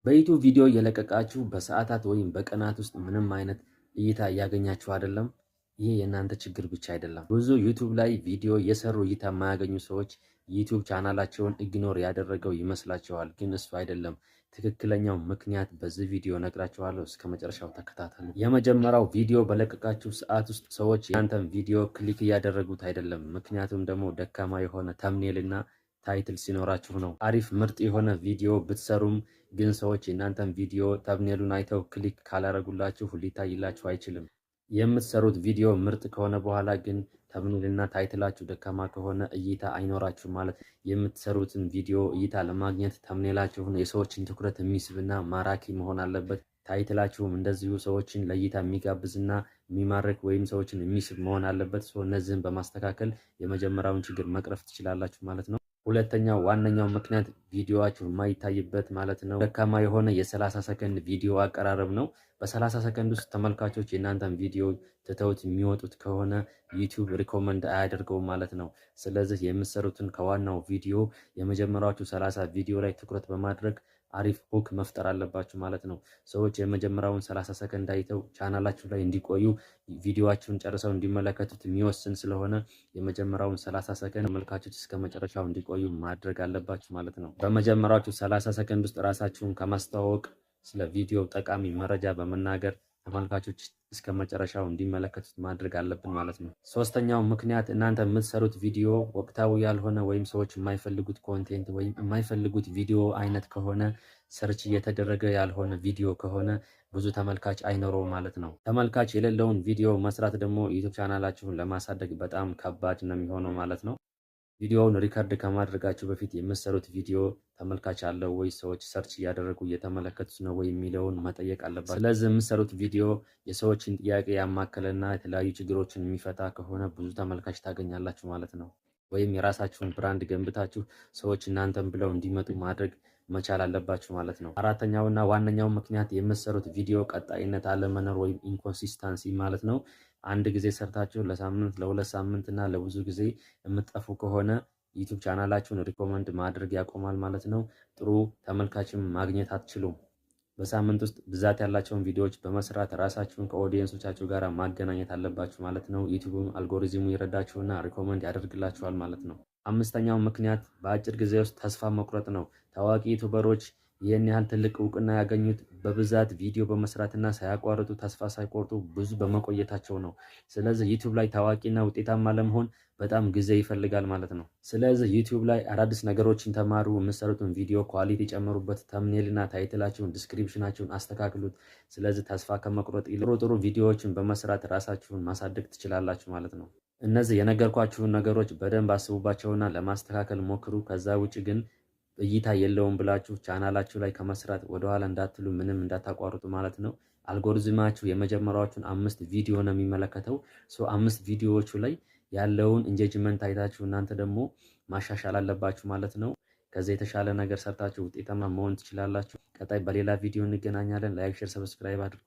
በዩቲዩብ ቪዲዮ እየለቀቃችሁ በሰዓታት ወይም በቀናት ውስጥ ምንም አይነት እይታ እያገኛችሁ አይደለም። ይሄ የእናንተ ችግር ብቻ አይደለም። ብዙ ዩቲዩብ ላይ ቪዲዮ እየሰሩ እይታ የማያገኙ ሰዎች ዩቲዩብ ቻናላቸውን ኢግኖር ያደረገው ይመስላቸዋል፣ ግን እሱ አይደለም። ትክክለኛው ምክንያት በዚህ ቪዲዮ ነግራችኋለሁ። እስከ መጨረሻው ተከታተሉ። የመጀመሪያው ቪዲዮ በለቀቃችሁ ሰዓት ውስጥ ሰዎች ያንተን ቪዲዮ ክሊክ እያደረጉት አይደለም። ምክንያቱም ደግሞ ደካማ የሆነ ተምኔል እና ታይትል ሲኖራችሁ ነው። አሪፍ ምርጥ የሆነ ቪዲዮ ብትሰሩም ግን ሰዎች የእናንተን ቪዲዮ ተምኔሉን አይተው ክሊክ ካላረጉላችሁ ሊታይላችሁ አይችልም። የምትሰሩት ቪዲዮ ምርጥ ከሆነ በኋላ ግን ተምኔልና ታይትላችሁ ደካማ ከሆነ እይታ አይኖራችሁ ማለት። የምትሰሩትን ቪዲዮ እይታ ለማግኘት ተምኔላችሁን የሰዎችን ትኩረት የሚስብና ማራኪ መሆን አለበት። ታይትላችሁም እንደዚሁ ሰዎችን ለእይታ የሚጋብዝና የሚማርክ ወይም ሰዎችን የሚስብ መሆን አለበት። እነዚህን በማስተካከል የመጀመሪያውን ችግር መቅረፍ ትችላላችሁ ማለት ነው። ሁለተኛው ዋነኛው ምክንያት ቪዲዮአችሁ የማይታይበት ማለት ነው ደካማ የሆነ የ30 ሰከንድ ቪዲዮ አቀራረብ ነው። በ30 ሰከንድ ውስጥ ተመልካቾች የእናንተን ቪዲዮ ትተውት የሚወጡት ከሆነ ዩቲዩብ ሪኮመንድ አያደርገውም ማለት ነው። ስለዚህ የምትሰሩትን ከዋናው ቪዲዮ የመጀመሪያዎቹ 30 ቪዲዮ ላይ ትኩረት በማድረግ አሪፍ ሁክ መፍጠር አለባችሁ ማለት ነው። ሰዎች የመጀመሪያውን 30 ሰከንድ አይተው ቻናላችሁ ላይ እንዲቆዩ ቪዲዮአችሁን ጨርሰው እንዲመለከቱት የሚወስን ስለሆነ የመጀመሪያውን 30 ሰከንድ ተመልካቾች እስከ መጨረሻው እንዲቆዩ ማድረግ አለባችሁ ማለት ነው። በመጀመሪያዎቹ 30 ሰከንድ ውስጥ ራሳችሁን ከማስተዋወቅ ስለ ቪዲዮ ጠቃሚ መረጃ በመናገር ተመልካቾች እስከ መጨረሻው እንዲመለከቱት ማድረግ አለብን ማለት ነው። ሶስተኛው ምክንያት እናንተ የምትሰሩት ቪዲዮ ወቅታዊ ያልሆነ ወይም ሰዎች የማይፈልጉት ኮንቴንት ወይም የማይፈልጉት ቪዲዮ አይነት ከሆነ፣ ሰርች እየተደረገ ያልሆነ ቪዲዮ ከሆነ ብዙ ተመልካች አይኖረውም ማለት ነው። ተመልካች የሌለውን ቪዲዮ መስራት ደግሞ ዩቲዩብ ቻናላችሁን ለማሳደግ በጣም ከባድ ነው የሚሆነው ማለት ነው። ቪዲዮውን ሪከርድ ከማድረጋችሁ በፊት የምትሰሩት ቪዲዮ ተመልካች አለው ወይ፣ ሰዎች ሰርች እያደረጉ እየተመለከቱት ነው ወይ የሚለውን መጠየቅ አለባችሁ። ስለዚህ የምትሰሩት ቪዲዮ የሰዎችን ጥያቄ ያማከለና የተለያዩ ችግሮችን የሚፈታ ከሆነ ብዙ ተመልካች ታገኛላችሁ ማለት ነው። ወይም የራሳችሁን ብራንድ ገንብታችሁ ሰዎች እናንተን ብለው እንዲመጡ ማድረግ መቻል አለባችሁ ማለት ነው። አራተኛውና ዋነኛው ምክንያት የምትሰሩት ቪዲዮ ቀጣይነት አለመኖር ወይም ኢንኮንሲስተንሲ ማለት ነው። አንድ ጊዜ ሰርታችሁ ለሳምንት ለሁለት ሳምንት እና ለብዙ ጊዜ የምትጠፉ ከሆነ ዩቲዩብ ቻናላችሁን ሪኮመንድ ማድረግ ያቆማል ማለት ነው። ጥሩ ተመልካችም ማግኘት አትችሉም። በሳምንት ውስጥ ብዛት ያላቸውን ቪዲዮዎች በመስራት ራሳችሁን ከኦዲየንሶቻችሁ ጋር ማገናኘት አለባችሁ ማለት ነው። ዩቲዩብም አልጎሪዝሙ ይረዳችሁና ሪኮመንድ ያደርግላችኋል ማለት ነው። አምስተኛው ምክንያት በአጭር ጊዜ ውስጥ ተስፋ መቁረጥ ነው። ታዋቂ ዩቲዩበሮች ይህን ያህል ትልቅ እውቅና ያገኙት በብዛት ቪዲዮ በመስራትና ሳያቋርጡ ተስፋ ሳይቆርጡ ብዙ በመቆየታቸው ነው። ስለዚህ ዩቲዩብ ላይ ታዋቂና ውጤታማ ለመሆን በጣም ጊዜ ይፈልጋል ማለት ነው። ስለዚህ ዩቲዩብ ላይ አዳዲስ ነገሮችን ተማሩ። የምትሰሩትን ቪዲዮ ኳሊቲ ጨምሩበት። ተምኔልና ታይትላችሁን፣ ዲስክሪፕሽናችሁን አስተካክሉት። ስለዚህ ተስፋ ከመቁረጥ ጥሩ ጥሩ ቪዲዮዎችን በመስራት ራሳችሁን ማሳደግ ትችላላችሁ ማለት ነው። እነዚህ የነገርኳችሁን ነገሮች በደንብ አስቡባቸውና ለማስተካከል ሞክሩ። ከዛ ውጭ ግን እይታ የለውም ብላችሁ ቻናላችሁ ላይ ከመስራት ወደኋላ እንዳትሉ፣ ምንም እንዳታቋርጡ ማለት ነው። አልጎሪዝማችሁ የመጀመሪያዎቹን 5 ቪዲዮ ነው የሚመለከተው። 5 ቪዲዮዎቹ ላይ ያለውን ኢንጌጅመንት አይታችሁ እናንተ ደግሞ ማሻሻል አለባችሁ ማለት ነው። ከዚህ የተሻለ ነገር ሰርታችሁ ውጤታማ መሆን ትችላላችሁ። ቀጣይ በሌላ ቪዲዮ እንገናኛለን። ላይክ፣ ሼር፣ ሰብስክራይብ አድርጉ።